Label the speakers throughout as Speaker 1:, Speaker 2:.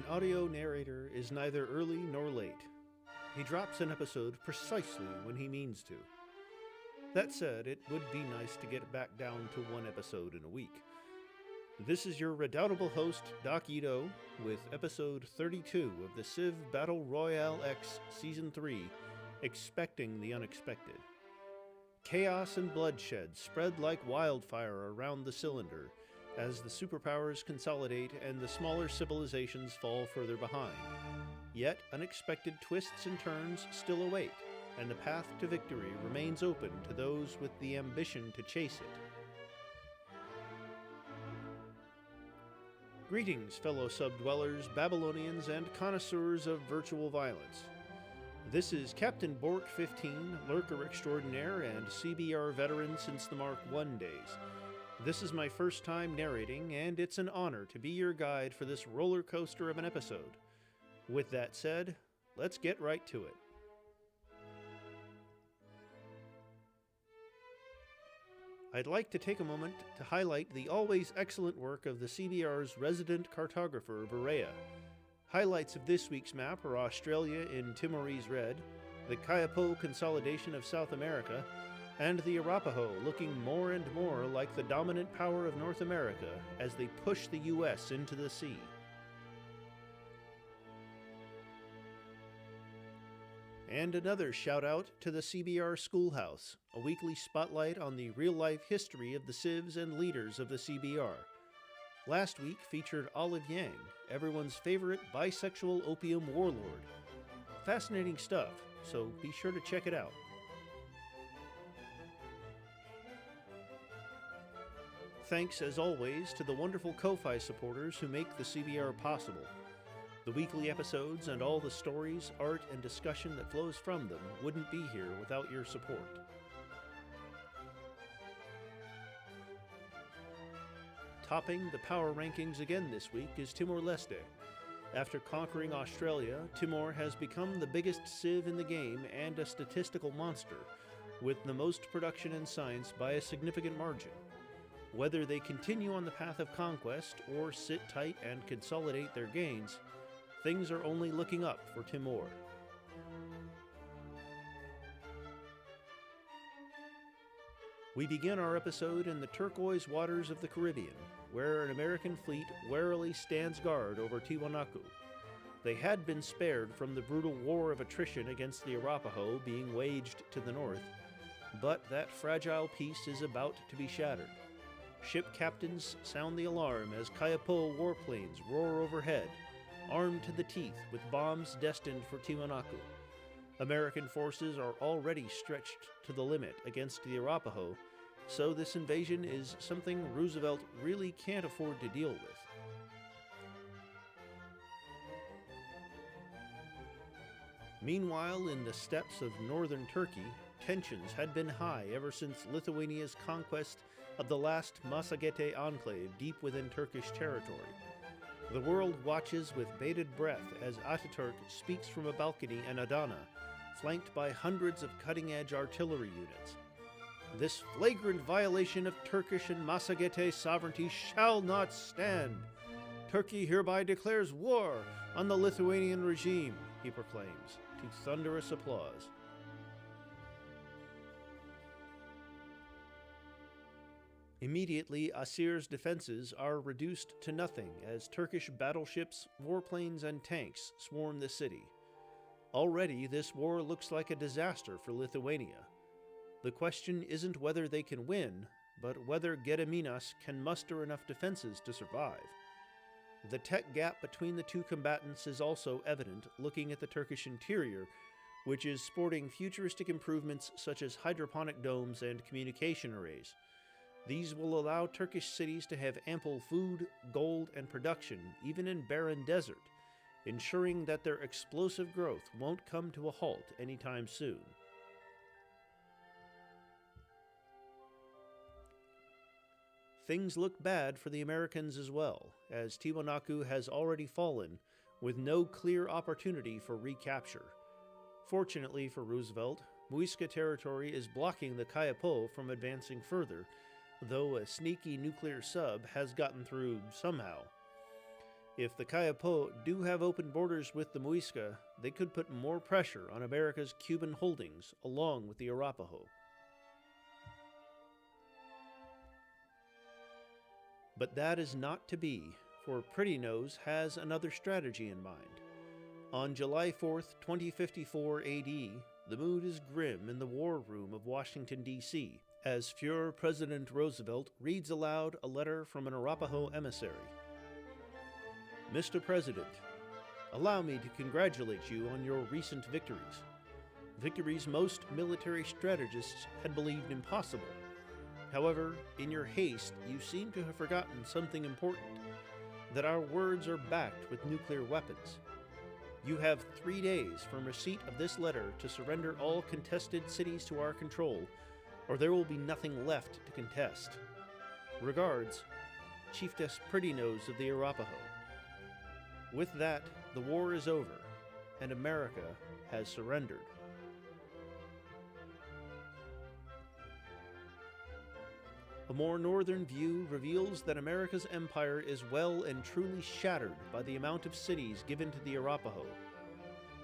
Speaker 1: An audio narrator is neither early nor late. He drops an episode precisely when he means to. That said, it would be nice to get back down to one episode in a week. This is your redoubtable host, Doc Ito, with episode 32 of the Civ Battle Royale X Season 3, Expecting the Unexpected. Chaos and bloodshed spread like wildfire around the cylinder as the superpowers consolidate and the smaller civilizations fall further behind. Yet unexpected twists and turns still await, and the path to victory remains open to those with the ambition to chase it. Greetings, fellow subdwellers, Babylonians, and connoisseurs of virtual violence. This is Captain Bork 15, Lurker Extraordinaire, and CBR veteran since the Mark I days. This is my first time narrating, and it's an honor to be your guide for this roller coaster of an episode. With that said, let's get right to it. I'd like to take a moment to highlight the always excellent work of the CBR's resident cartographer, Berea. Highlights of this week's map are Australia in Timorese red, the Kayapo consolidation of South America, and the Arapaho looking more and more like the dominant power of North America as they push the U.S. into the sea. And another shout-out to the CBR Schoolhouse, a weekly spotlight on the real-life history of the civs and leaders of the CBR. Last week featured Olive Yang, everyone's favorite bisexual opium warlord. Fascinating stuff, so be sure to check it out. Thanks, as always, to the wonderful Ko-Fi supporters who make the CBR possible. The weekly episodes and all the stories, art, and discussion that flows from them wouldn't be here without your support. Topping the power rankings again this week is Timor-Leste. After conquering Australia, Timor has become the biggest civ in the game and a statistical monster, with the most production and science by a significant margin. Whether they continue on the path of conquest or sit tight and consolidate their gains, things are only looking up for Timor. We begin our episode in the turquoise waters of the Caribbean, where an American fleet warily stands guard over Tiwanaku. They had been spared from the brutal war of attrition against the Arapaho being waged to the north, but that fragile peace is about to be shattered. Ship captains sound the alarm as Kayapo warplanes roar overhead, armed to the teeth with bombs destined for Tiwanaku. American forces are already stretched to the limit against the Arapaho, so this invasion is something Roosevelt really can't afford to deal with. Meanwhile, in the steppes of northern Turkey, tensions had been high ever since Lithuania's conquest of the last Massagethe enclave deep within Turkish territory. The world watches with bated breath as Ataturk speaks from a balcony in Adana, flanked by hundreds of cutting-edge artillery units. This flagrant violation of Turkish and Massagethe sovereignty shall not stand. Turkey hereby declares war on the Lithuanian regime, he proclaims, to thunderous applause. Immediately, Asir's defenses are reduced to nothing as Turkish battleships, warplanes, and tanks swarm the city. Already, this war looks like a disaster for Lithuania. The question isn't whether they can win, but whether Gediminas can muster enough defenses to survive. The tech gap between the two combatants is also evident looking at the Turkish interior, which is sporting futuristic improvements such as hydroponic domes and communication arrays. These will allow Turkish cities to have ample food, gold, and production, even in barren desert, ensuring that their explosive growth won't come to a halt anytime soon. Things look bad for the Americans as well, as Tiwanaku has already fallen, with no clear opportunity for recapture. Fortunately for Roosevelt, Muisca territory is blocking the Kayapo from advancing further, though a sneaky nuclear sub has gotten through somehow. If the Kayapo do have open borders with the Muisca, they could put more pressure on America's Cuban holdings along with the Arapaho. But that is not to be, for Pretty Nose has another strategy in mind. On July 4th, 2054 AD, the mood is grim in the war room of Washington, D.C., as Fuhrer President Roosevelt reads aloud a letter from an Arapaho emissary. Mr. President, allow me to congratulate you on your recent victories. Victories most military strategists had believed impossible. However, in your haste, you seem to have forgotten something important, that our words are backed with nuclear weapons. You have 3 days from receipt of this letter to surrender all contested cities to our control, or there will be nothing left to contest. Regards, Chiefess Pretty Nose of the Arapaho. With that, the war is over, and America has surrendered. A more northern view reveals that America's empire is well and truly shattered by the amount of cities given to the Arapaho.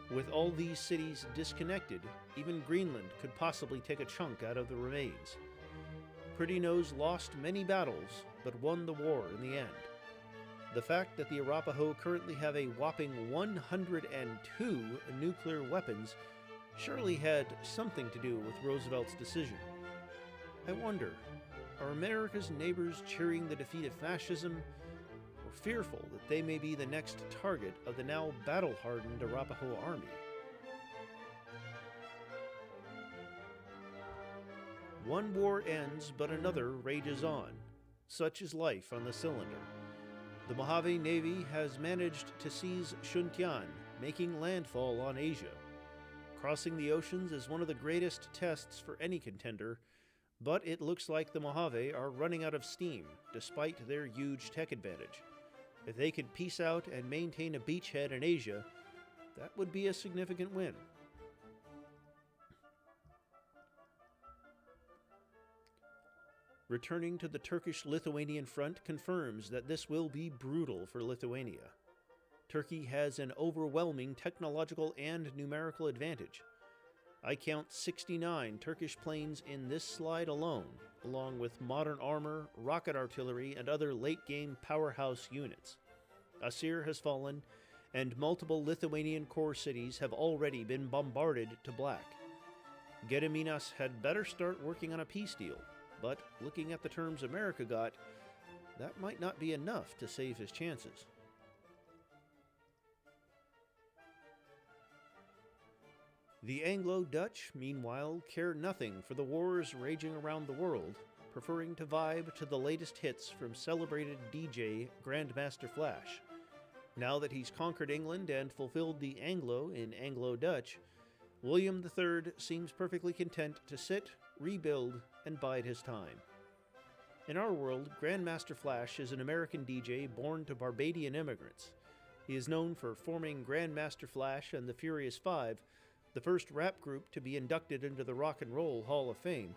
Speaker 1: With all these cities disconnected, even Greenland could possibly take a chunk out of the remains. Pretty Nose lost many battles, but won the war in the end. The fact that the Arapaho currently have a whopping 102 nuclear weapons surely had something to do with Roosevelt's decision. I wonder, are America's neighbors cheering the defeat of fascism, or fearful that they may be the next target of the now battle-hardened Arapaho army? One war ends, but another rages on. Such is life on the cylinder. The Mojave Navy has managed to seize Shuntian, making landfall on Asia. Crossing the oceans is one of the greatest tests for any contender, but it looks like the Mojave are running out of steam, despite their huge tech advantage. If they could peace out and maintain a beachhead in Asia, that would be a significant win. Returning to the Turkish-Lithuanian front confirms that this will be brutal for Lithuania. Turkey has an overwhelming technological and numerical advantage. I count 69 Turkish planes in this slide alone, along with modern armor, rocket artillery, and other late-game powerhouse units. Asir has fallen, and multiple Lithuanian core cities have already been bombarded to black. Gediminas had better start working on a peace deal, but looking at the terms America got, that might not be enough to save his chances. The Anglo-Dutch, meanwhile, care nothing for the wars raging around the world, preferring to vibe to the latest hits from celebrated DJ Grandmaster Flash. Now that he's conquered England and fulfilled the Anglo in Anglo-Dutch, William III seems perfectly content to sit, rebuild, and bide his time. In our world, Grandmaster Flash is an American DJ born to Barbadian immigrants. He is known for forming Grandmaster Flash and the Furious Five, the first rap group to be inducted into the Rock and Roll Hall of Fame,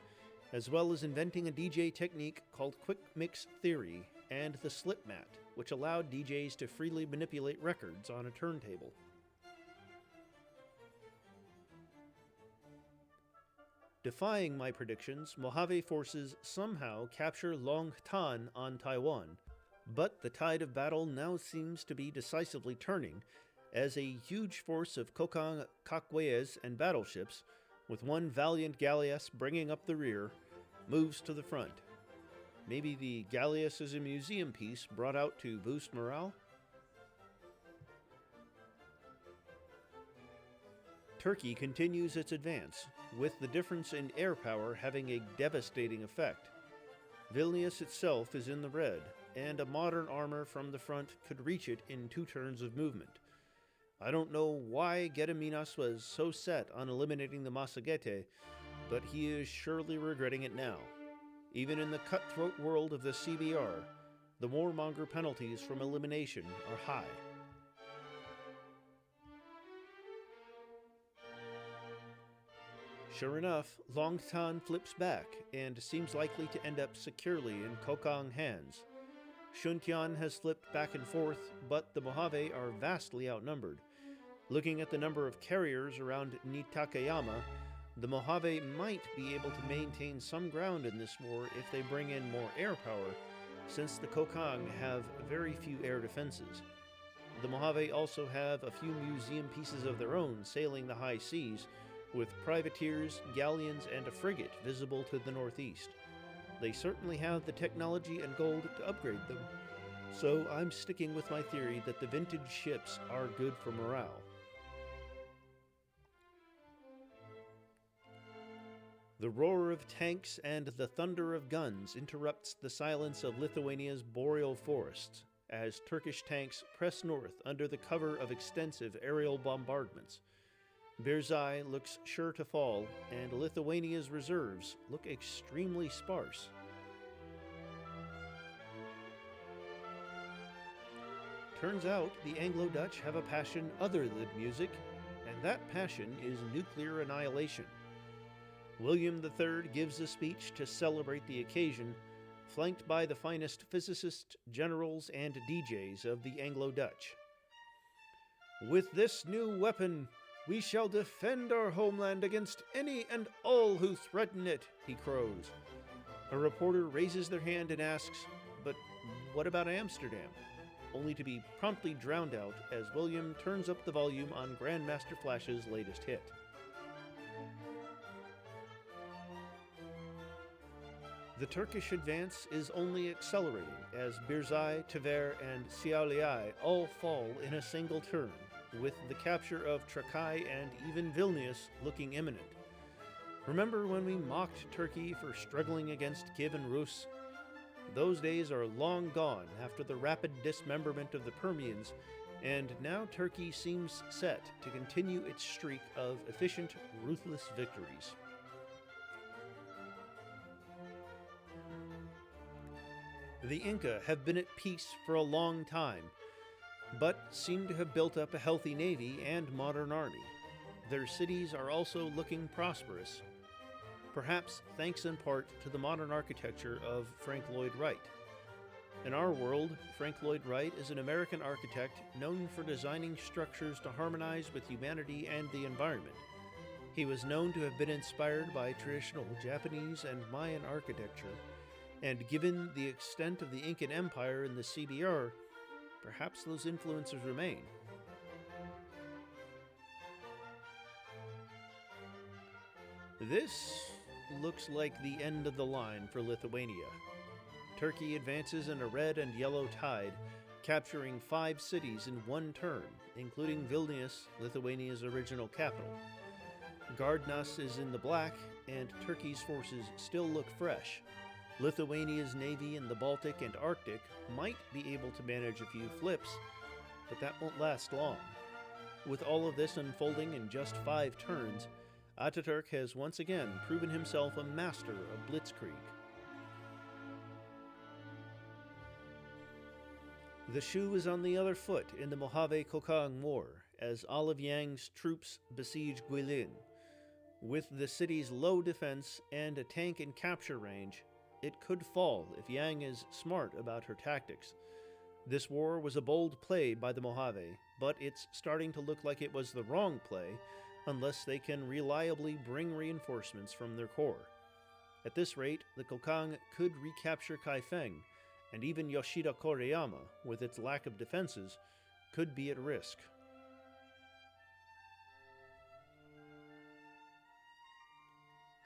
Speaker 1: as well as inventing a DJ technique called Quick Mix Theory and the Slip Mat, which allowed DJs to freely manipulate records on a turntable. Defying my predictions, Mojave forces somehow capture Long Tan on Taiwan, but the tide of battle now seems to be decisively turning, as a huge force of Kokang Kakweas and battleships, with one valiant galleass bringing up the rear, moves to the front. Maybe the galleass is a museum piece brought out to boost morale? Turkey continues its advance, with the difference in air power having a devastating effect. Vilnius itself is in the red, and a modern armor from the front could reach it in 2 turns of movement. I don't know why Gediminas was so set on eliminating the Massageddon, but he is surely regretting it now. Even in the cutthroat world of the CBR, the warmonger penalties from elimination are high. Sure enough, Long Tan flips back and seems likely to end up securely in Kokang hands. Shuntian has flipped back and forth, but the Mojave are vastly outnumbered. Looking at the number of carriers around Nitakayama, the Mojave might be able to maintain some ground in this war if they bring in more air power, since the Kokang have very few air defenses. The Mojave also have a few museum pieces of their own sailing the high seas, with privateers, galleons, and a frigate visible to the northeast. They certainly have the technology and gold to upgrade them, so I'm sticking with my theory that the vintage ships are good for morale. The roar of tanks and the thunder of guns interrupts the silence of Lithuania's boreal forests as Turkish tanks press north under the cover of extensive aerial bombardments. Birzai looks sure to fall, and Lithuania's reserves look extremely sparse. Turns out the Anglo-Dutch have a passion other than music, and that passion is nuclear annihilation. William III gives a speech to celebrate the occasion, flanked by the finest physicists, generals, and DJs of the Anglo-Dutch. "With this new weapon, we shall defend our homeland against any and all who threaten it," he crows. A reporter raises their hand and asks, "But what about Amsterdam?" only to be promptly drowned out as William turns up the volume on Grandmaster Flash's latest hit. The Turkish advance is only accelerating as Birzai, Tver, and Siauliai all fall in a single turn, with the capture of Trakai and even Vilnius looking imminent. Remember when we mocked Turkey for struggling against Kiev and Rus? Those days are long gone after the rapid dismemberment of the Permians, and now Turkey seems set to continue its streak of efficient, ruthless victories. The Inca have been at peace for a long time, but seem to have built up a healthy navy and modern army. Their cities are also looking prosperous, perhaps thanks in part to the modern architecture of Frank Lloyd Wright. In our world, Frank Lloyd Wright is an American architect known for designing structures to harmonize with humanity and the environment. He was known to have been inspired by traditional Japanese and Mayan architecture, and given the extent of the Incan Empire in the CBR, perhaps those influences remain. This looks like the end of the line for Lithuania. Turkey advances in a red and yellow tide, capturing 5 cities in one turn, including Vilnius, Lithuania's original capital. Gardnas is in the black, and Turkey's forces still look fresh. Lithuania's navy in the Baltic and Arctic might be able to manage a few flips, but that won't last long. With all of this unfolding in just 5 turns, Ataturk has once again proven himself a master of blitzkrieg. The shoe is on the other foot in the Mojave-Kokang War, as Olive Yang's troops besiege Guilin. With the city's low defense and a tank in capture range, it could fall if Yang is smart about her tactics. This war was a bold play by the Mojave, but it's starting to look like it was the wrong play unless they can reliably bring reinforcements from their core. At this rate, the Kokang could recapture Kaifeng, and even Yoshida Koreyama, with its lack of defenses, could be at risk.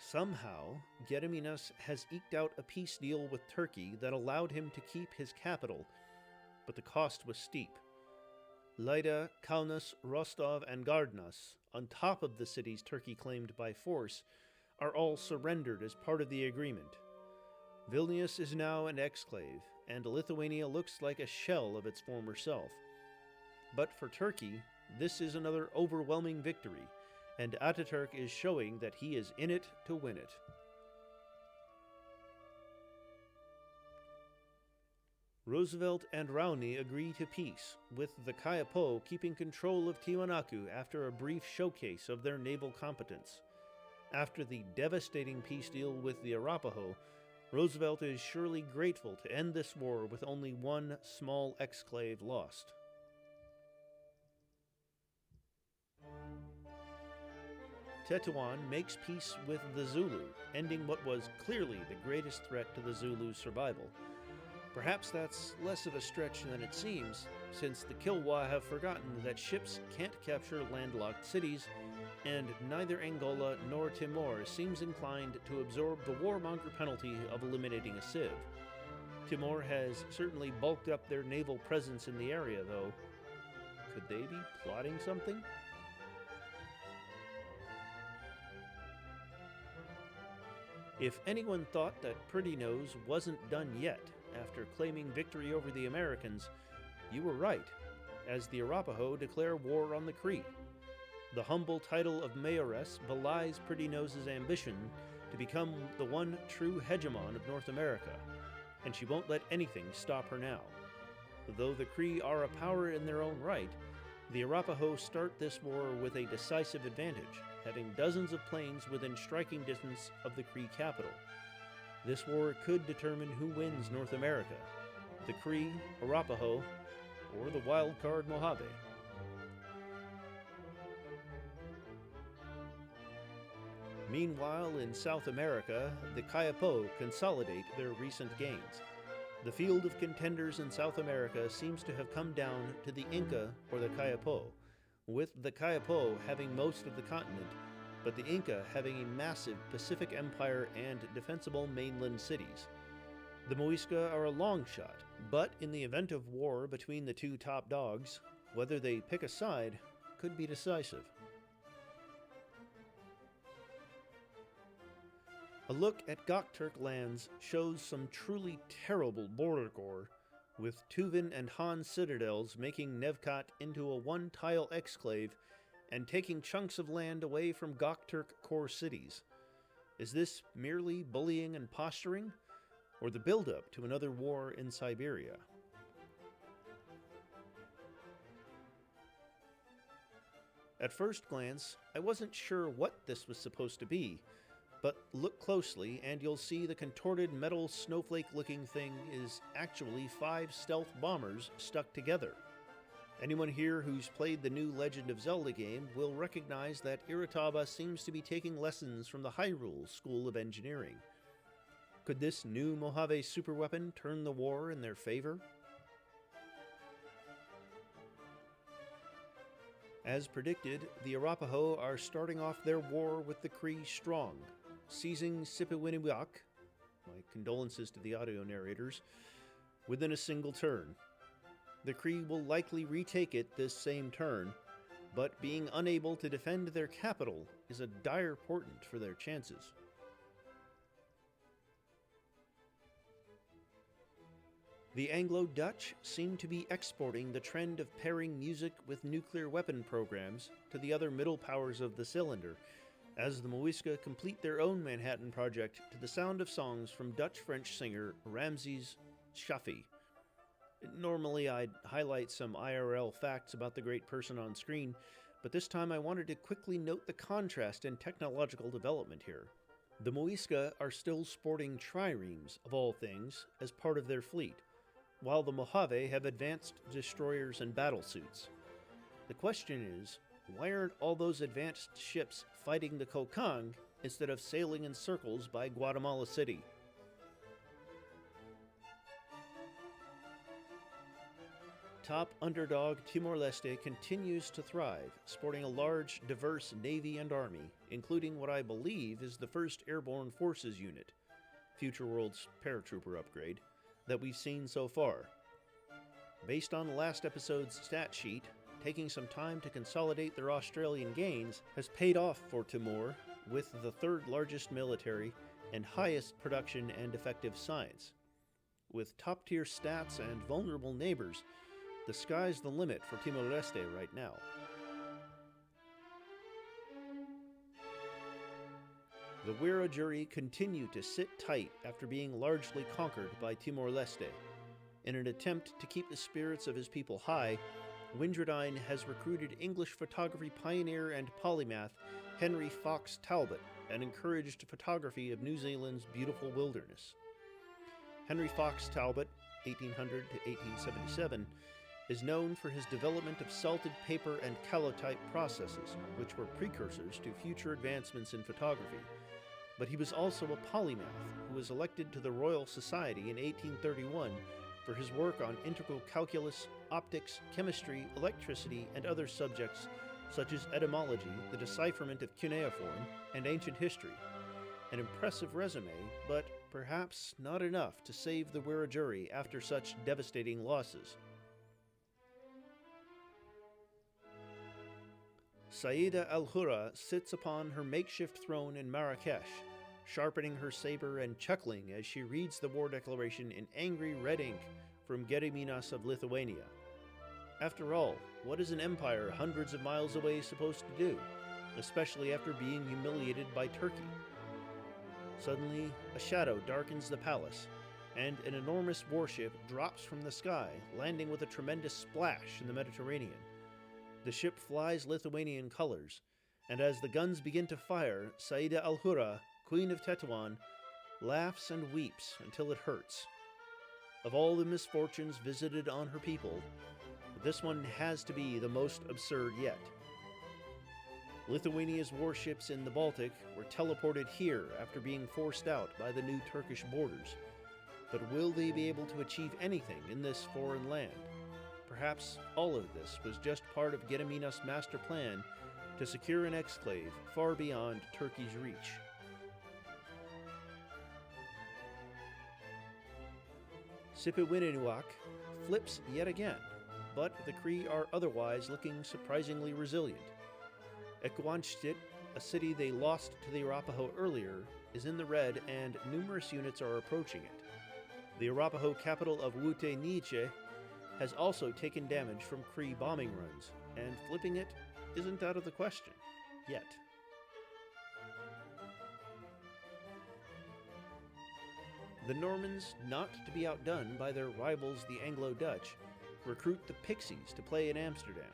Speaker 1: Somehow, Gediminas has eked out a peace deal with Turkey that allowed him to keep his capital, but the cost was steep. Lida, Kaunas, Rostov, and Gardnas, on top of the cities Turkey claimed by force, are all surrendered as part of the agreement. Vilnius is now an exclave, and Lithuania looks like a shell of its former self. But for Turkey, this is another overwhelming victory, and Ataturk is showing that he is in it to win it. Roosevelt and Raoni agree to peace, with the Kayapo keeping control of Tiwanaku after a brief showcase of their naval competence. After the devastating peace deal with the Arapaho, Roosevelt is surely grateful to end this war with only one small exclave lost. Tetuan makes peace with the Zulu, ending what was clearly the greatest threat to the Zulu survival. Perhaps that's less of a stretch than it seems, since the Kilwa have forgotten that ships can't capture landlocked cities, and neither Angola nor Timor seems inclined to absorb the warmonger penalty of eliminating a civ. Timor has certainly bulked up their naval presence in the area, though. Could they be plotting something? If anyone thought that Pretty Nose wasn't done yet after claiming victory over the Americans, you were right, as the Arapaho declare war on the Cree. The humble title of mayoress belies Pretty Nose's ambition to become the one true hegemon of North America, and she won't let anything stop her now. Though the Cree are a power in their own right, the Arapaho start this war with a decisive advantage, having dozens of planes within striking distance of the Cree capital. This war could determine who wins North America, the Cree, Arapaho, or the wild card Mojave. Meanwhile, in South America, the Kayapo consolidate their recent gains. The field of contenders in South America seems to have come down to the Inca or the Kayapo, with the Kayapo having most of the continent, but the Inca having a massive Pacific Empire and defensible mainland cities. The Muisca are a long shot, but in the event of war between the two top dogs, whether they pick a side could be decisive. A look at Gokturk lands shows some truly terrible border gore, with Tuvan and Han citadels making Nevkat into a one-tile exclave and taking chunks of land away from Gokturk core cities. Is this merely bullying and posturing, or the buildup to another war in Siberia? At first glance, I wasn't sure what this was supposed to be, but look closely and you'll see the contorted metal snowflake-looking thing is actually 5 stealth bombers stuck together. Anyone here who's played the new Legend of Zelda game will recognize that Iritaba seems to be taking lessons from the Hyrule School of Engineering. Could this new Mojave superweapon turn the war in their favor? As predicted, the Arapaho are starting off their war with the Cree strong, seizing Sipiwiniwak, my condolences to the audio narrators, within a single turn. The Cree will likely retake it this same turn, but being unable to defend their capital is a dire portent for their chances. The Anglo-Dutch seem to be exporting the trend of pairing music with nuclear weapon programs to the other middle powers of the cylinder, as the Muisca complete their own Manhattan Project to the sound of songs from Dutch-French singer Ramses Shaffi. Normally I'd highlight some IRL facts about the great person on screen, but this time I wanted to quickly note the contrast in technological development here. The Muisca are still sporting triremes, of all things, as part of their fleet, while the Mojave have advanced destroyers and battlesuits. The question is, why aren't all those advanced ships fighting the Kokang instead of sailing in circles by Guatemala City? Top underdog Timor-Leste continues to thrive, sporting a large, diverse navy and army, including what I believe is the first Airborne Forces unit, Future World's paratrooper upgrade, that we've seen so far. Based on last episode's stat sheet, taking some time to consolidate their Australian gains has paid off for Timor, with the 3rd largest military and highest production and effective science. With top-tier stats and vulnerable neighbors, the sky's the limit for Timor-Leste right now. The Wiradjuri continue to sit tight after being largely conquered by Timor-Leste. In an attempt to keep the spirits of his people high, Windradine has recruited English photography pioneer and polymath Henry Fox Talbot and encouraged photography of New Zealand's beautiful wilderness. Henry Fox Talbot, 1800 to 1877, is known for his development of salted paper and calotype processes, which were precursors to future advancements in photography. But he was also a polymath who was elected to the Royal Society in 1831 for his work on integral calculus, optics, chemistry, electricity, and other subjects such as etymology, the decipherment of cuneiform, and ancient history. An impressive resume, but perhaps not enough to save the Wiradjuri after such devastating losses. Saida al-Hurra sits upon her makeshift throne in Marrakesh, sharpening her saber and chuckling as she reads the war declaration in angry red ink from Gediminas of Lithuania. After all, what is an empire hundreds of miles away supposed to do, especially after being humiliated by Turkey? Suddenly, a shadow darkens the palace, and an enormous warship drops from the sky, landing with a tremendous splash in the Mediterranean. The ship flies Lithuanian colors, and as the guns begin to fire, Saida al-Hurra, Queen of Tetuan, laughs and weeps until it hurts. Of all the misfortunes visited on her people, this one has to be the most absurd yet. Lithuania's warships in the Baltic were teleported here after being forced out by the new Turkish borders. But will they be able to achieve anything in this foreign land? Perhaps all of this was just part of Gediminas' master plan to secure an exclave far beyond Turkey's reach. Sipewininuak flips yet again, but the Cree are otherwise looking surprisingly resilient. Ekwanchtit, a city they lost to the Arapaho earlier, is in the red and numerous units are approaching it. The Arapaho capital of Wute Niche has also taken damage from Cree bombing runs, and flipping it isn't out of the question, yet. The Normans, not to be outdone by their rivals the Anglo-Dutch, recruit the Pixies to play in Amsterdam.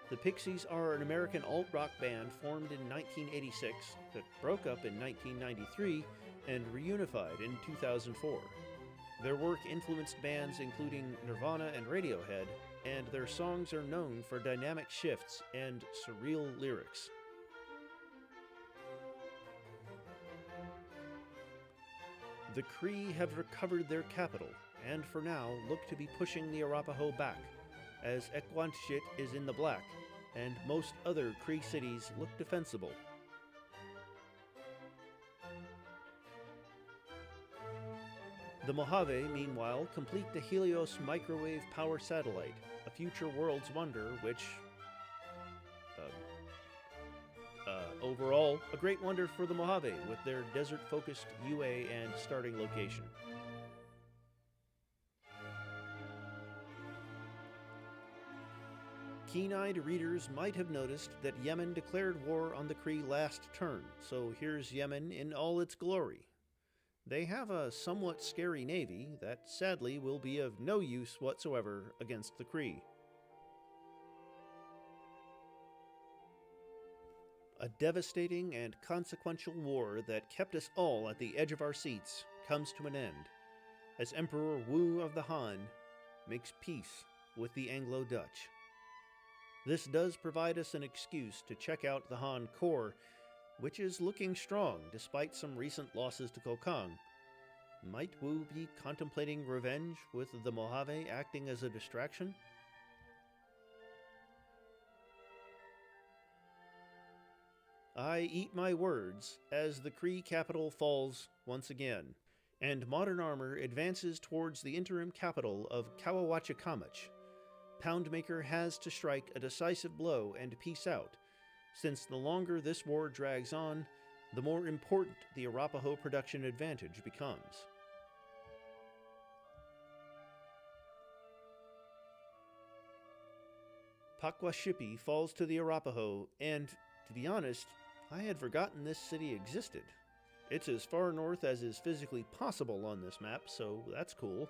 Speaker 1: The Pixies are an American alt-rock band formed in 1986 that broke up in 1993 and reunified in 2004. Their work influenced bands including Nirvana and Radiohead, and their songs are known for dynamic shifts and surreal lyrics. The Cree have recovered their capital, and for now look to be pushing the Arapaho back, as Ekwanchit is in the black, and most other Cree cities look defensible. The Mojave, meanwhile, complete the Helios microwave power satellite, a future world's wonder which, overall, a great wonder for the Mojave with their desert-focused UA and starting location. Keen-eyed readers might have noticed that Yemen declared war on the Cree last turn, so here's Yemen in all its glory. They have a somewhat scary navy that sadly will be of no use whatsoever against the Cree. A devastating and consequential war that kept us all at the edge of our seats comes to an end, as Emperor Wu of the Han makes peace with the Anglo-Dutch. This does provide us an excuse to check out the Han Corps, which is looking strong despite some recent losses to Kokang. Might Wu be contemplating revenge with the Mojave acting as a distraction? I eat my words as the Cree capital falls once again, and modern armor advances towards the interim capital of Kawawachikamach. Poundmaker has to strike a decisive blow and peace out, since the longer this war drags on, the more important the Arapaho production advantage becomes. Pakwashipi falls to the Arapaho, and, to be honest, I had forgotten this city existed. It's as far north as is physically possible on this map, so that's cool.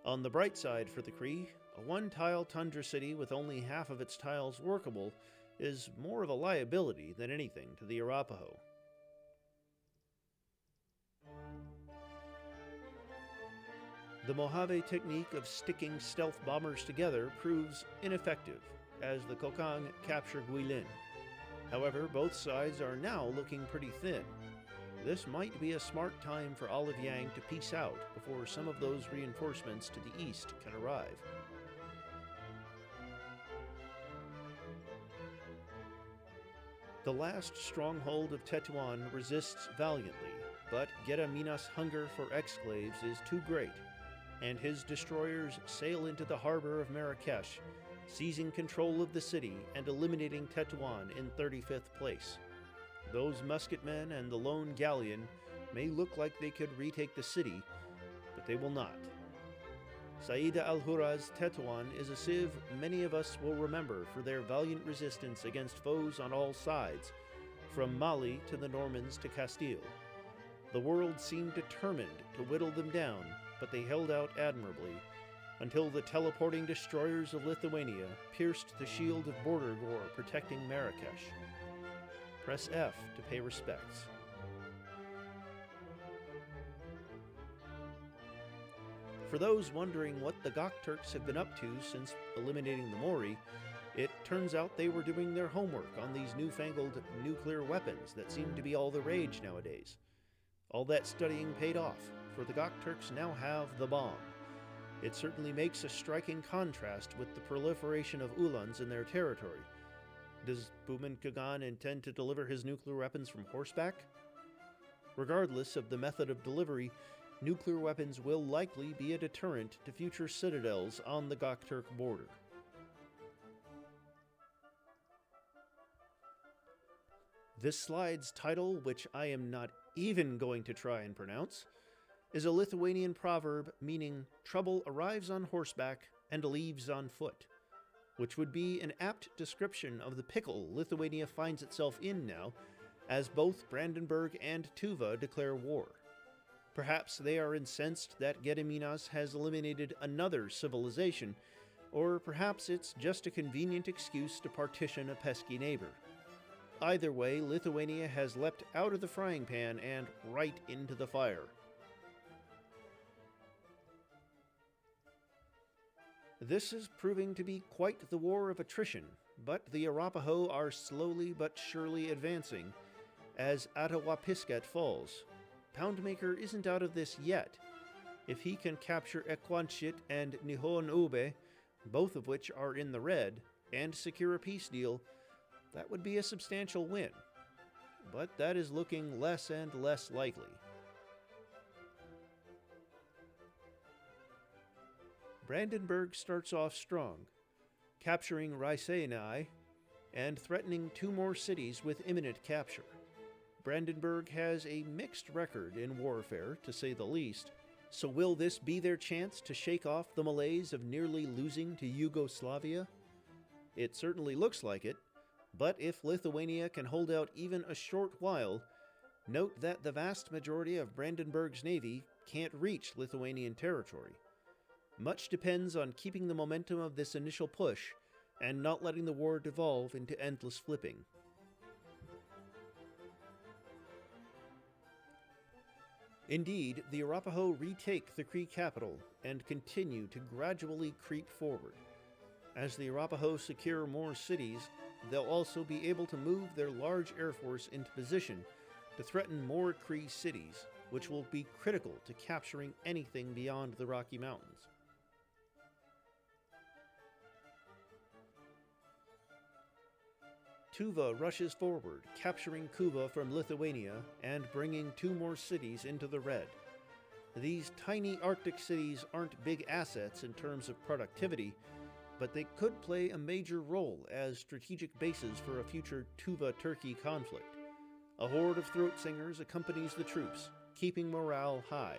Speaker 1: On the bright side for the Cree, a one-tile tundra city with only half of its tiles workable is more of a liability than anything to the Arapaho. The Mojave technique of sticking stealth bombers together proves ineffective, as the Kokang capture Guilin. However, both sides are now looking pretty thin. This might be a smart time for Olive Yang to peace out before some of those reinforcements to the east can arrive. The last stronghold of Tetuan resists valiantly, but Gediminas' hunger for exclaves is too great, and his destroyers sail into the harbor of Marrakesh, seizing control of the city and eliminating Tetuan in 35th place. Those musketmen and the lone galleon may look like they could retake the city, but they will not. Saida al-Hurra's Tetuan is a civ many of us will remember for their valiant resistance against foes on all sides, from Mali to the Normans to Castile. The world seemed determined to whittle them down, but they held out admirably, until the teleporting destroyers of Lithuania pierced the shield of Bordergore protecting Marrakesh. Press F to pay respects. For those wondering what the Gokturks have been up to since eliminating the Mori, it turns out they were doing their homework on these newfangled nuclear weapons that seem to be all the rage nowadays. All that studying paid off, for the Gokturks now have the bomb. It certainly makes a striking contrast with the proliferation of Ulans in their territory. Does Bumin Kagan intend to deliver his nuclear weapons from horseback? Regardless of the method of delivery, nuclear weapons will likely be a deterrent to future citadels on the Gokturk border. This slide's title, which I am not even going to try and pronounce, is a Lithuanian proverb meaning trouble arrives on horseback and leaves on foot, which would be an apt description of the pickle Lithuania finds itself in now, as both Brandenburg and Tuva declare war. Perhaps they are incensed that Gediminas has eliminated another civilization, or perhaps it's just a convenient excuse to partition a pesky neighbor. Either way, Lithuania has leapt out of the frying pan and right into the fire. This is proving to be quite the war of attrition, but the Arapaho are slowly but surely advancing as Atahualpiscat falls. Poundmaker isn't out of this yet. If he can capture Equanchit and Nihon Ube, both of which are in the red, and secure a peace deal, that would be a substantial win. But that is looking less and less likely. Brandenburg starts off strong, capturing Raisenai and threatening 2 more cities with imminent capture. Brandenburg has a mixed record in warfare, to say the least, so will this be their chance to shake off the malaise of nearly losing to Yugoslavia? It certainly looks like it, but if Lithuania can hold out even a short while, note that the vast majority of Brandenburg's navy can't reach Lithuanian territory. Much depends on keeping the momentum of this initial push and not letting the war devolve into endless flipping. Indeed, the Arapaho retake the Cree capital and continue to gradually creep forward. As the Arapaho secure more cities, they'll also be able to move their large air force into position to threaten more Cree cities, which will be critical to capturing anything beyond the Rocky Mountains. Tuva rushes forward, capturing Kuba from Lithuania and bringing 2 more cities into the red. These tiny Arctic cities aren't big assets in terms of productivity, but they could play a major role as strategic bases for a future Tuva-Turkey conflict. A horde of throat singers accompanies the troops, keeping morale high.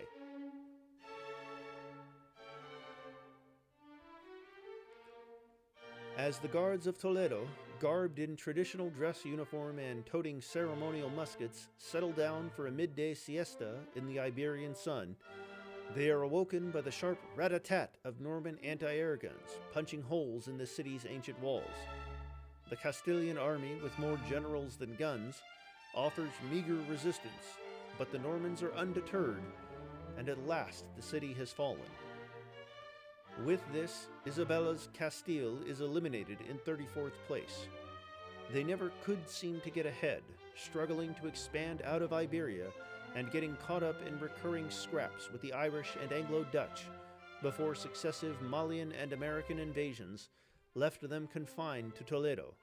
Speaker 1: As the guards of Toledo, garbed in traditional dress uniform and toting ceremonial muskets, settle down for a midday siesta in the Iberian sun, they are awoken by the sharp rat-a-tat of Norman anti-air guns, punching holes in the city's ancient walls. The Castilian army, with more generals than guns, offers meager resistance, but the Normans are undeterred, and at last the city has fallen. With this, Isabella's Castile is eliminated in 34th place. They never could seem to get ahead, struggling to expand out of Iberia and getting caught up in recurring scraps with the Irish and Anglo-Dutch before successive Malian and American invasions left them confined to Toledo.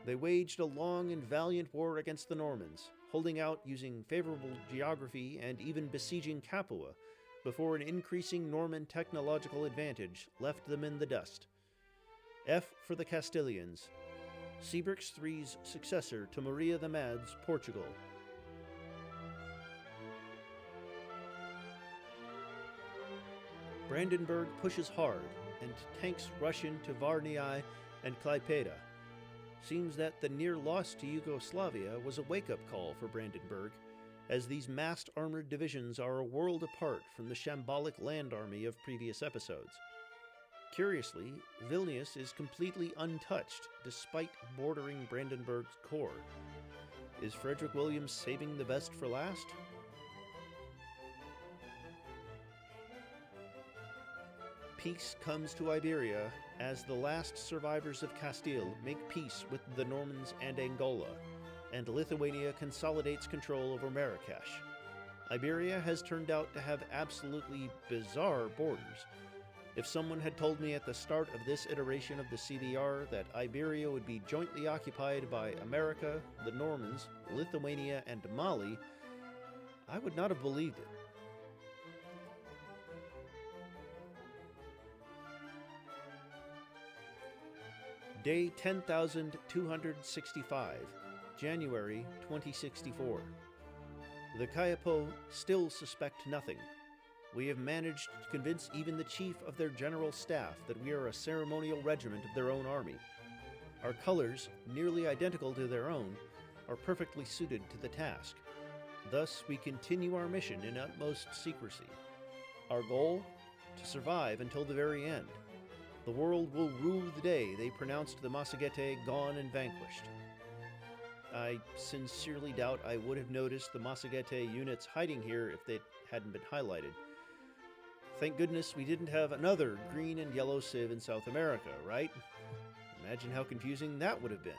Speaker 1: They waged a long and valiant war against the Normans, holding out using favorable geography and even besieging Capua before an increasing Norman technological advantage left them in the dust. F for the Castilians, Seabrix III's successor to Maria the Mad's Portugal. Brandenburg pushes hard, and tanks rush into Varnai and Klaipeda. Seems that the near loss to Yugoslavia was a wake-up call for Brandenburg, as these massed armored divisions are a world apart from the shambolic land army of previous episodes. Curiously, Vilnius is completely untouched despite bordering Brandenburg's core. Is Frederick William saving the best for last? Peace comes to Iberia as the last survivors of Castile make peace with the Normans and Angola, and Lithuania consolidates control over Marrakesh. Iberia has turned out to have absolutely bizarre borders. If someone had told me at the start of this iteration of the CBR that Iberia would be jointly occupied by America, the Normans, Lithuania, and Mali, I would not have believed it. Day 10,265, January 2064. The Kayapo still suspect nothing. We have managed to convince even the chief of their general staff that we are a ceremonial regiment of their own army. Our colors, nearly identical to their own, are perfectly suited to the task. Thus, we continue our mission in utmost secrecy. Our goal? To survive until the very end. The world will rue the day they pronounced the Massagette gone and vanquished. I sincerely doubt I would have noticed the Massagette units hiding here if they hadn't been highlighted. Thank goodness we didn't have another green and yellow civ in South America, right? Imagine how confusing that would have been.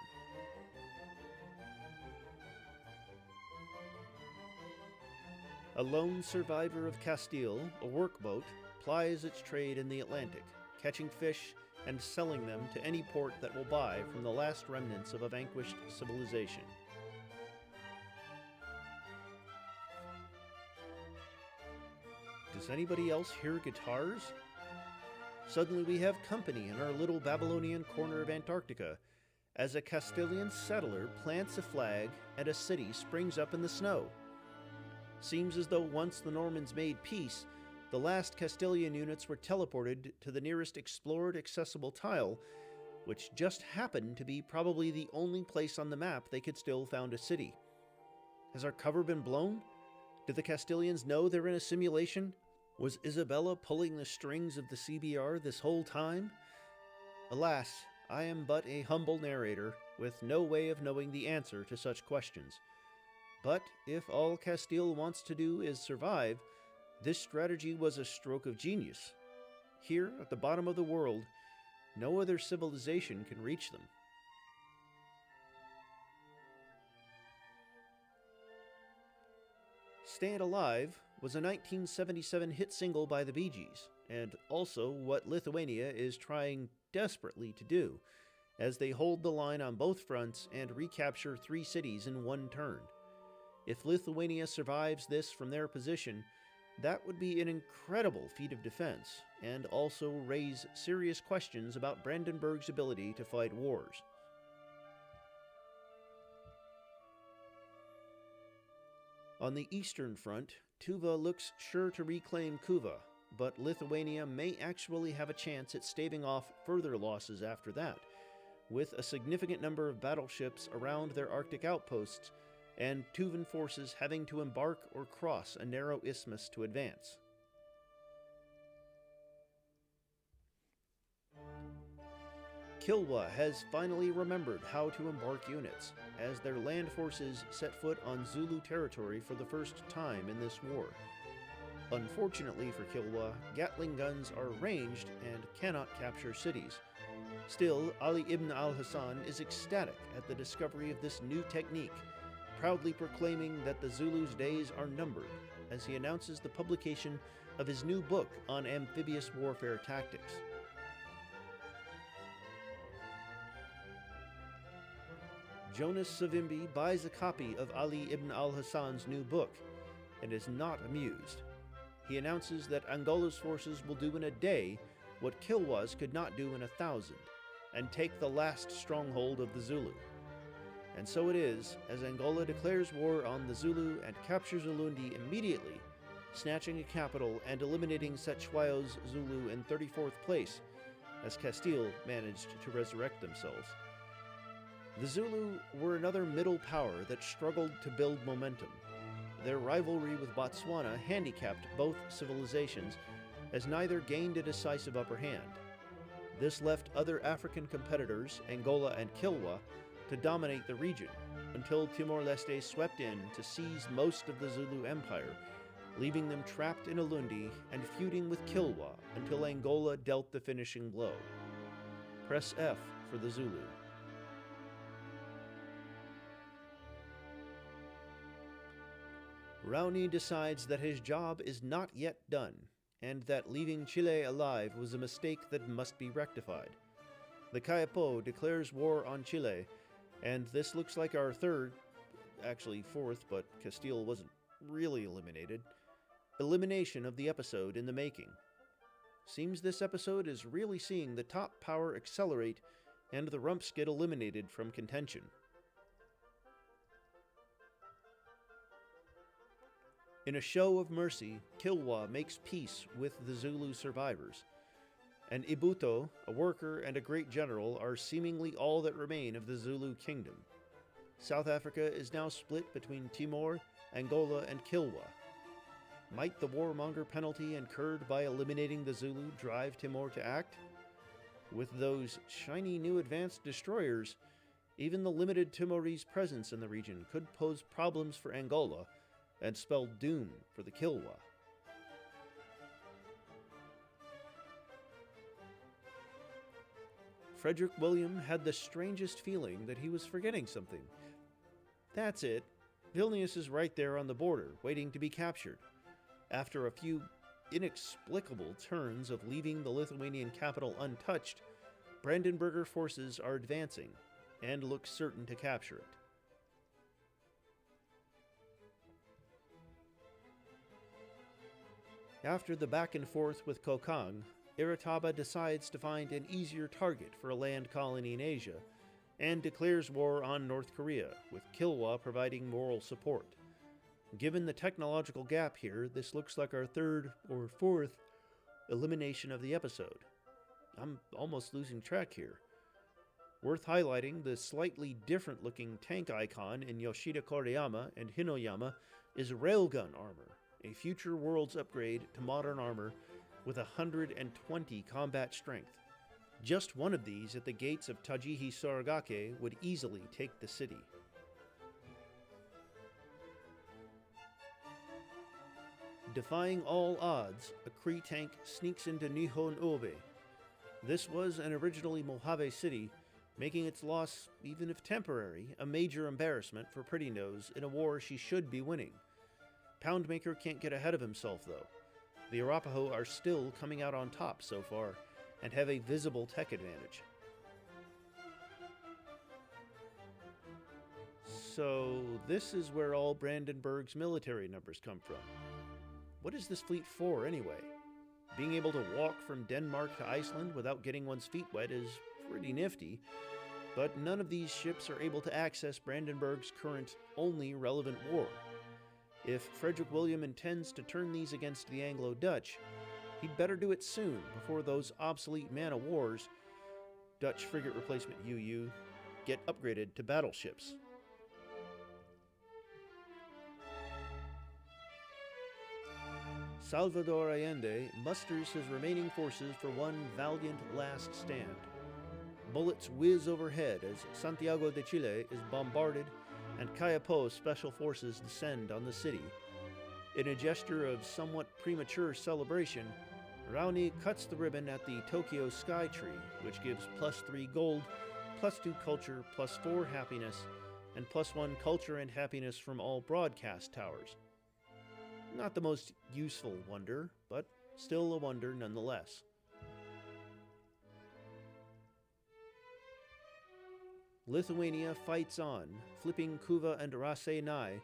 Speaker 1: A lone survivor of Castile, a workboat, plies its trade in the Atlantic, catching fish and selling them to any port that will buy from the last remnants of a vanquished civilization. Does anybody else hear guitars? Suddenly we have company in our little Babylonian corner of Antarctica, as a Castilian settler plants a flag and a city springs up in the snow. Seems as though once the Normans made peace, the last Castilian units were teleported to the nearest explored accessible tile, which just happened to be probably the only place on the map they could still found a city. Has our cover been blown? Do the Castilians know they're in a simulation? Was Isabella pulling the strings of the CBR this whole time? Alas, I am but a humble narrator, with no way of knowing the answer to such questions. But if all Castile wants to do is survive, this strategy was a stroke of genius. Here, at the bottom of the world, no other civilization can reach them. Stayin' Alive was a 1977 hit single by the Bee Gees, and also what Lithuania is trying desperately to do, as they hold the line on both fronts and recapture 3 cities in one turn. If Lithuania survives this from their position, that would be an incredible feat of defense, and also raise serious questions about Brandenburg's ability to fight wars. On the eastern front, Tuva looks sure to reclaim Kuva, but Lithuania may actually have a chance at staving off further losses after that, with a significant number of battleships around their Arctic outposts, and Tuvan forces having to embark or cross a narrow isthmus to advance. Kilwa has finally remembered how to embark units, as their land forces set foot on Zulu territory for the first time in this war. Unfortunately for Kilwa, Gatling guns are ranged and cannot capture cities. Still, Ali ibn al-Hassan is ecstatic at the discovery of this new technique, proudly proclaiming that the Zulus' days are numbered as he announces the publication of his new book on amphibious warfare tactics. Jonas Savimbi buys a copy of Ali ibn al-Hassan's new book and is not amused. He announces that Angola's forces will do in a day what Kilwa's could not do in 1,000, and take the last stronghold of the Zulu. And so it is, as Angola declares war on the Zulu and captures Ulundi immediately, snatching a capital and eliminating Cetewayo's Zulu in 34th place, as Castile managed to resurrect themselves. The Zulu were another middle power that struggled to build momentum. Their rivalry with Botswana handicapped both civilizations, as neither gained a decisive upper hand. This left other African competitors, Angola and Kilwa, to dominate the region, until Timor-Leste swept in to seize most of the Zulu Empire, leaving them trapped in Ulundi and feuding with Kilwa until Angola dealt the finishing blow. Press F for the Zulu. Raoni decides that his job is not yet done, and that leaving Chile alive was a mistake that must be rectified. The Kaipo declares war on Chile, and this looks like our fourth, but Castile wasn't really eliminated, elimination of the episode in the making. Seems this episode is really seeing the top power accelerate and the rumps get eliminated from contention. In a show of mercy, Kilwa makes peace with the Zulu survivors, and Ibuto, a worker and a great general, are seemingly all that remain of the Zulu kingdom. South Africa is now split between Timor, Angola, and Kilwa. Might the warmonger penalty incurred by eliminating the Zulu drive Timor to act? With those shiny new advanced destroyers, even the limited Timorese presence in the region could pose problems for Angola, and spell doom for the Kilwa. Frederick William had the strangest feeling that he was forgetting something. That's it. Vilnius is right there on the border, waiting to be captured. After a few inexplicable turns of leaving the Lithuanian capital untouched, Brandenburger forces are advancing, and look certain to capture it. After the back and forth with Kokang, Irataba decides to find an easier target for a land colony in Asia, and declares war on North Korea, with Kilwa providing moral support. Given the technological gap here, this looks like our third or fourth elimination of the episode. I'm almost losing track here. Worth highlighting, the slightly different looking tank icon in Yoshida Koriyama and Hinoyama is railgun armor, a future world's upgrade to modern armor with 120 combat strength. Just one of these at the gates of Tajihi Soragake would easily take the city. Defying all odds, a Kree tank sneaks into Nihon Obe. This was an originally Mojave city, making its loss, even if temporary, a major embarrassment for Pretty Nose in a war she should be winning. Poundmaker can't get ahead of himself, though. The Arapaho are still coming out on top so far, and have a visible tech advantage. So this is where all Brandenburg's military numbers come from. What is this fleet for, anyway? Being able to walk from Denmark to Iceland without getting one's feet wet is pretty nifty, but none of these ships are able to access Brandenburg's current only relevant war. If Frederick William intends to turn these against the Anglo-Dutch, he'd better do it soon before those obsolete man-of-wars, Dutch frigate replacement UU, get upgraded to battleships. Salvador Allende musters his remaining forces for one valiant last stand. Bullets whiz overhead as Santiago de Chile is bombarded and Kaipo special forces descend on the city. In a gesture of somewhat premature celebration, Raoni cuts the ribbon at the Tokyo Sky Tree, which gives +3 gold, +2 culture, +4 happiness, and +1 culture and happiness from all broadcast towers. Not the most useful wonder, but still a wonder nonetheless. Lithuania fights on, flipping Kuva and Rasenai,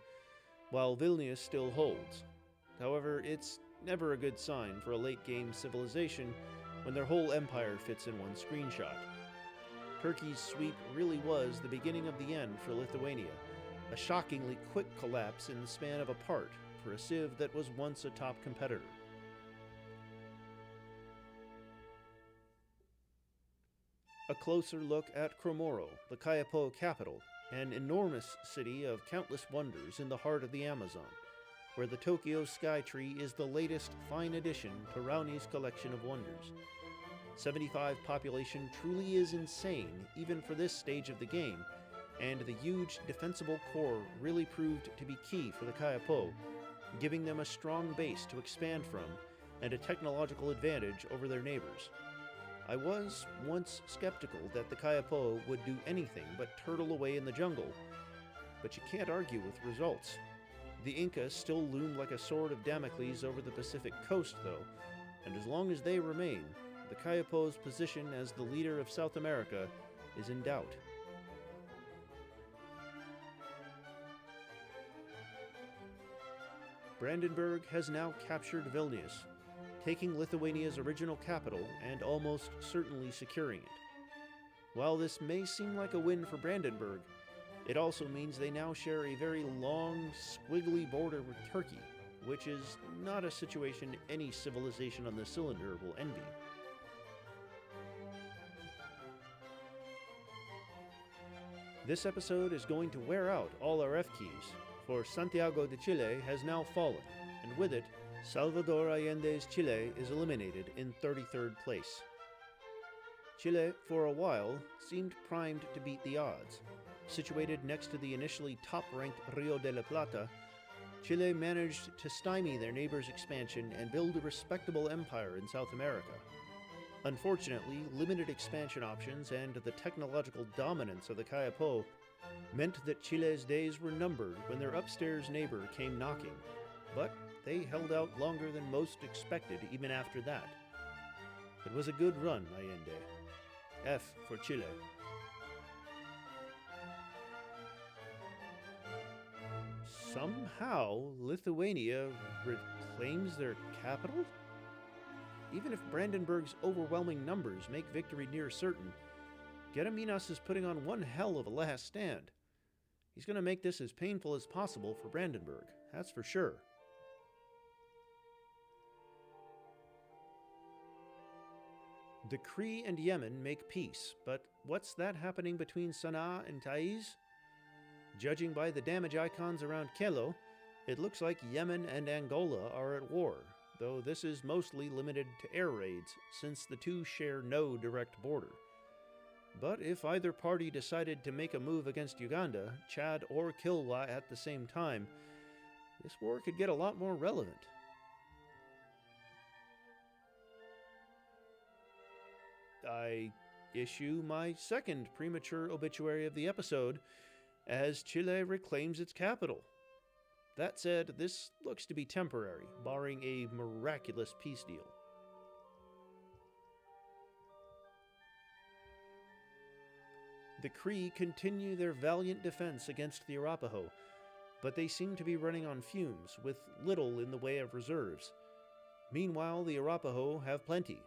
Speaker 1: while Vilnius still holds. However, it's never a good sign for a late-game civilization when their whole empire fits in one screenshot. Turkey's sweep really was the beginning of the end for Lithuania, a shockingly quick collapse in the span of a part for a civ that was once a top competitor. A closer look at Kromoro, the Kayapo capital, an enormous city of countless wonders in the heart of the Amazon, where the Tokyo Sky Tree is the latest fine addition to Raoni's collection of wonders. 75 population truly is insane, even for this stage of the game, and the huge defensible core really proved to be key for the Kayapo, giving them a strong base to expand from and a technological advantage over their neighbors. I was once skeptical that the Kayapo would do anything but turtle away in the jungle, but you can't argue with results. The Incas still loom like a sword of Damocles over the Pacific coast, though, and as long as they remain, the Kayapo's position as the leader of South America is in doubt. Brandenburg has now captured Vilnius, taking Lithuania's original capital and almost certainly securing it. While this may seem like a win for Brandenburg, it also means they now share a very long, squiggly border with Turkey, which is not a situation any civilization on the cylinder will envy. This episode is going to wear out all our F keys, for Santiago de Chile has now fallen, and with it, Salvador Allende's Chile is eliminated in 33rd place. Chile, for a while, seemed primed to beat the odds. Situated next to the initially top-ranked Rio de la Plata, Chile managed to stymie their neighbors' expansion and build a respectable empire in South America. Unfortunately, limited expansion options and the technological dominance of the Kayapo meant that Chile's days were numbered when their upstairs neighbor came knocking, but they held out longer than most expected even after that. It was a good run, Allende. F for Chile. Somehow, Lithuania reclaims their capital? Even if Brandenburg's overwhelming numbers make victory near certain, Gediminas is putting on one hell of a last stand. He's going to make this as painful as possible for Brandenburg, that's for sure. The Cree and Yemen make peace, but what's that happening between Sana'a and Taiz? Judging by the damage icons around Kelo, it looks like Yemen and Angola are at war, though this is mostly limited to air raids, since the two share no direct border. But if either party decided to make a move against Uganda, Chad, or Kilwa at the same time, this war could get a lot more relevant. I issue my second premature obituary of the episode, as Chile reclaims its capital. That said, this looks to be temporary, barring a miraculous peace deal. The Cree continue their valiant defense against the Arapaho, but they seem to be running on fumes, with little in the way of reserves. Meanwhile, the Arapaho have plenty.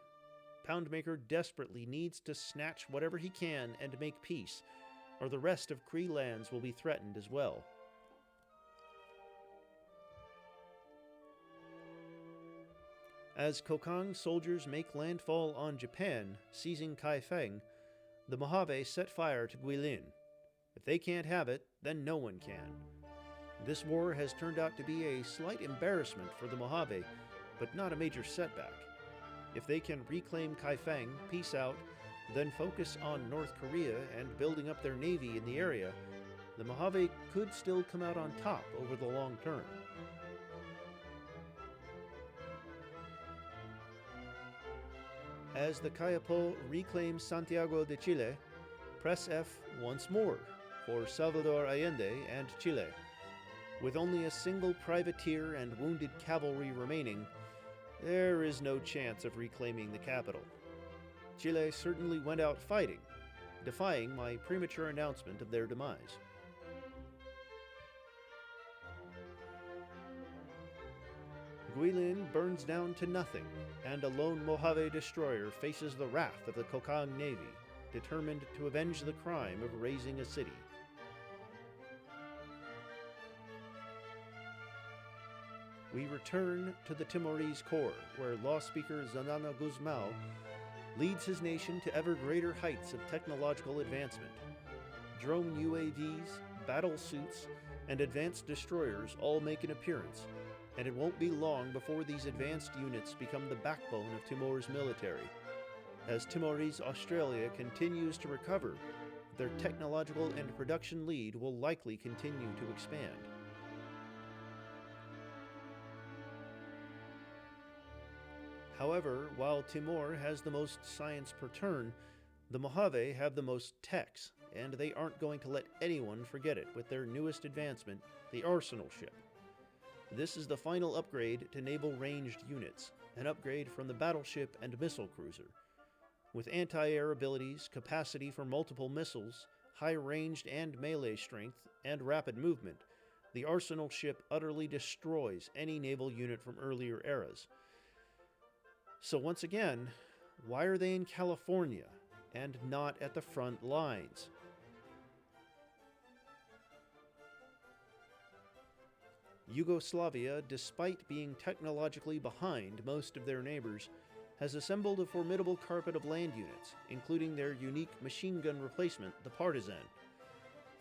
Speaker 1: Poundmaker desperately needs to snatch whatever he can and make peace, or the rest of Cree lands will be threatened as well. As Kokang soldiers make landfall on Japan, seizing Kaifeng, the Mojave set fire to Guilin. If they can't have it, then no one can. This war has turned out to be a slight embarrassment for the Mojave, but not a major setback. If they can reclaim Kaifeng, peace out, then focus on North Korea and building up their navy in the area, the Mojave could still come out on top over the long term. as the Kayapo reclaims Santiago de Chile, press F once more for Salvador Allende and Chile. With only a single privateer and wounded cavalry remaining, there is no chance of reclaiming the capital. Chile certainly went out fighting, defying my premature announcement of their demise. Guilin burns down to nothing, and a lone Mojave destroyer faces the wrath of the Kokang Navy, determined to avenge the crime of razing a city. We return to the Timorese core, where law speaker Zanana Guzmão leads his nation to ever greater heights of technological advancement. Drone UAVs, battle suits, and advanced destroyers all make an appearance, and it won't be long before these advanced units become the backbone of Timor's military. As Timorese Australia continues to recover, their technological and production lead will likely continue to expand. However, while Timor has the most science per turn, the Mojave have the most techs, and they aren't going to let anyone forget it with their newest advancement, the Arsenal ship. This is the final upgrade to naval ranged units, an upgrade from the battleship and missile cruiser. With anti-air abilities, capacity for multiple missiles, high ranged and melee strength, and rapid movement, the Arsenal ship utterly destroys any naval unit from earlier eras. So once again, why are they in California and not at the front lines? Yugoslavia, despite being technologically behind most of their neighbors, has assembled a formidable carpet of land units, including their unique machine gun replacement, the Partizan.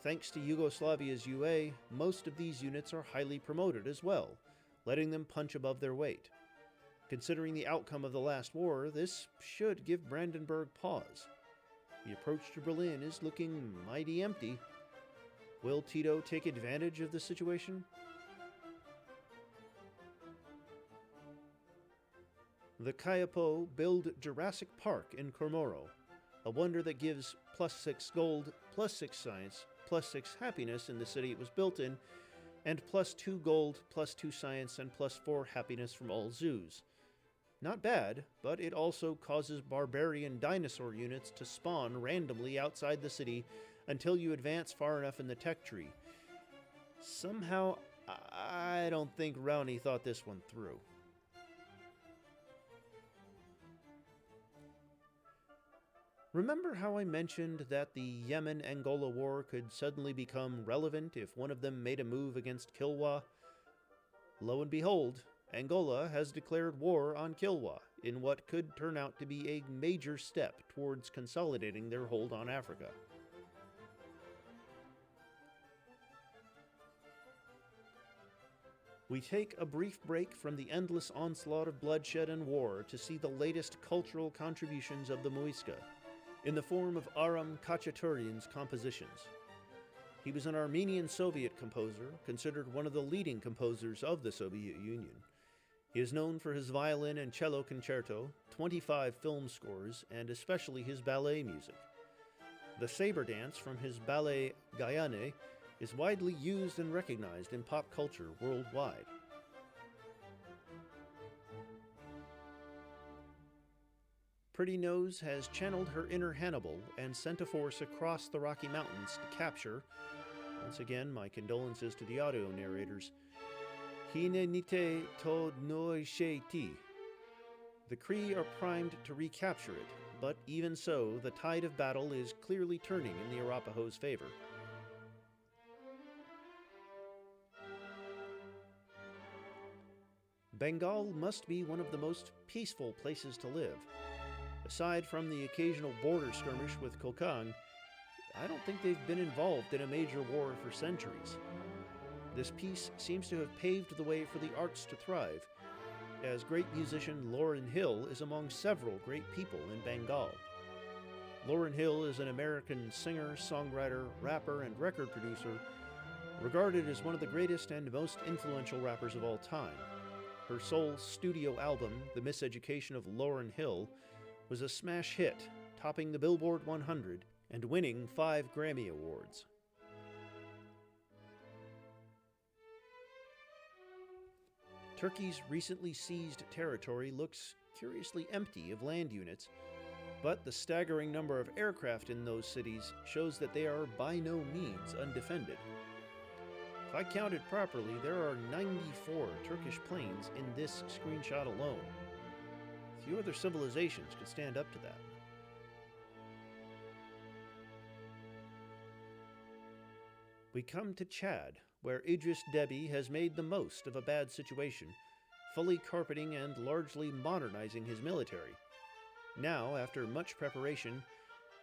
Speaker 1: Thanks to Yugoslavia's UA, most of these units are highly promoted as well, letting them punch above their weight. Considering the outcome of the last war, this should give Brandenburg pause. The approach to Berlin is looking mighty empty. Will Tito take advantage of the situation? The Kayapo build Jurassic Park in Komoro, a wonder that gives +6 gold, +6 science, +6 happiness in the city it was built in, and +2 gold, +2 science, and +4 happiness from all zoos. Not bad, but it also causes barbarian dinosaur units to spawn randomly outside the city until you advance far enough in the tech tree. Somehow, I don't think Rowney thought this one through. Remember how I mentioned that the Yemen-Angola war could suddenly become relevant if one of them made a move against Kilwa? Lo and behold, Angola has declared war on Kilwa in what could turn out to be a major step towards consolidating their hold on Africa. We take a brief break from the endless onslaught of bloodshed and war to see the latest cultural contributions of the Muisca, in the form of Aram Khachaturian's compositions. He was an Armenian Soviet composer, considered one of the leading composers of the Soviet Union. He is known for his violin and cello concerto, 25 film scores, and especially his ballet music. The saber dance from his ballet Gayane is widely used and recognized in pop culture worldwide. Pretty Nose has channeled her inner Hannibal and sent a force across the Rocky Mountains to capture, once again my condolences to the audio narrators, Hinenite to Noisheti. The Cree are primed to recapture it, but even so, the tide of battle is clearly turning in the Arapaho's favor. Bengal must be one of the most peaceful places to live. Aside from the occasional border skirmish with Kokang, I don't think they've been involved in a major war for centuries. This peace seems to have paved the way for the arts to thrive, as great musician Lauryn Hill is among several great people in Bengal. Lauryn Hill is an American singer, songwriter, rapper, and record producer, regarded as one of the greatest and most influential rappers of all time. Her sole studio album, The Miseducation of Lauryn Hill, was a smash hit, topping the Billboard 100 and winning 5 Grammy Awards. Turkey's recently seized territory looks curiously empty of land units, but the staggering number of aircraft in those cities shows that they are by no means undefended. If I counted properly, there are 94 Turkish planes in this screenshot alone. Few other civilizations could stand up to that. We come to Chad, where Idris Deby has made the most of a bad situation, fully carpeting and largely modernizing his military. Now, after much preparation,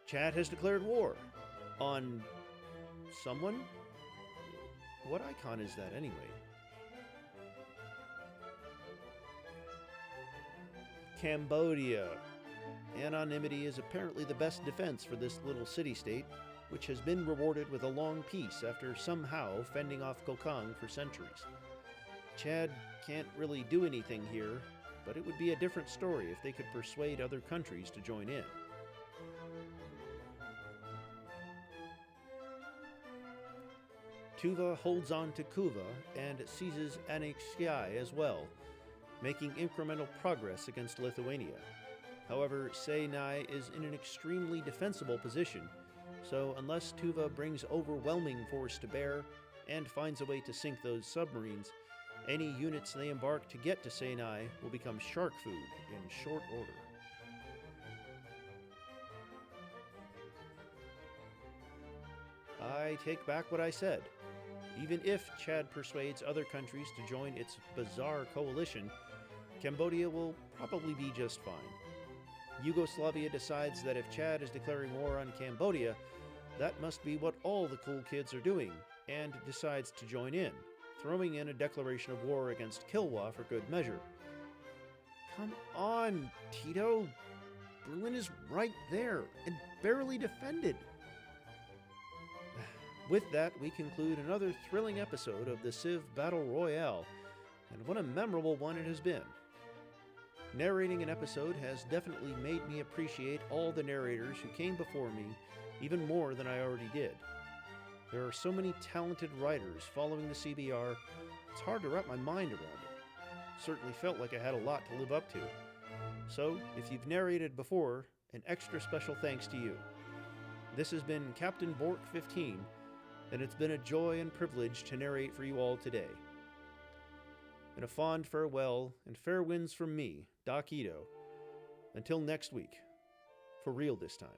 Speaker 1: Chad has declared war on someone? What icon is that anyway? Cambodia. Anonymity is apparently the best defense for this little city-state, which has been rewarded with a long peace after somehow fending off Kokang for centuries. Chad can't really do anything here, but it would be a different story if they could persuade other countries to join in. Tuva holds on to Kuva and seizes Anekskaya as well, making incremental progress against Lithuania. However, Seinai is in an extremely defensible position, so unless Tuva brings overwhelming force to bear and finds a way to sink those submarines, any units they embark to get to Seinai will become shark food in short order. I take back what I said. Even if Chad persuades other countries to join its bizarre coalition, Cambodia will probably be just fine. Yugoslavia decides that if Chad is declaring war on Cambodia, that must be what all the cool kids are doing, and decides to join in, throwing in a declaration of war against Kilwa for good measure. Come on, Tito! Berlin is right there, and barely defended! With that, we conclude another thrilling episode of the Civ Battle Royale, and what a memorable one it has been. Narrating an episode has definitely made me appreciate all the narrators who came before me even more than I already did. There are so many talented writers following the CBR, it's hard to wrap my mind around it. Certainly felt like I had a lot to live up to. So, if you've narrated before, an extra special thanks to you. This has been Captain Bork 15, and it's been a joy and privilege to narrate for you all today. And a fond farewell and fair winds from me, Doc Ito. Until next week. For real this time.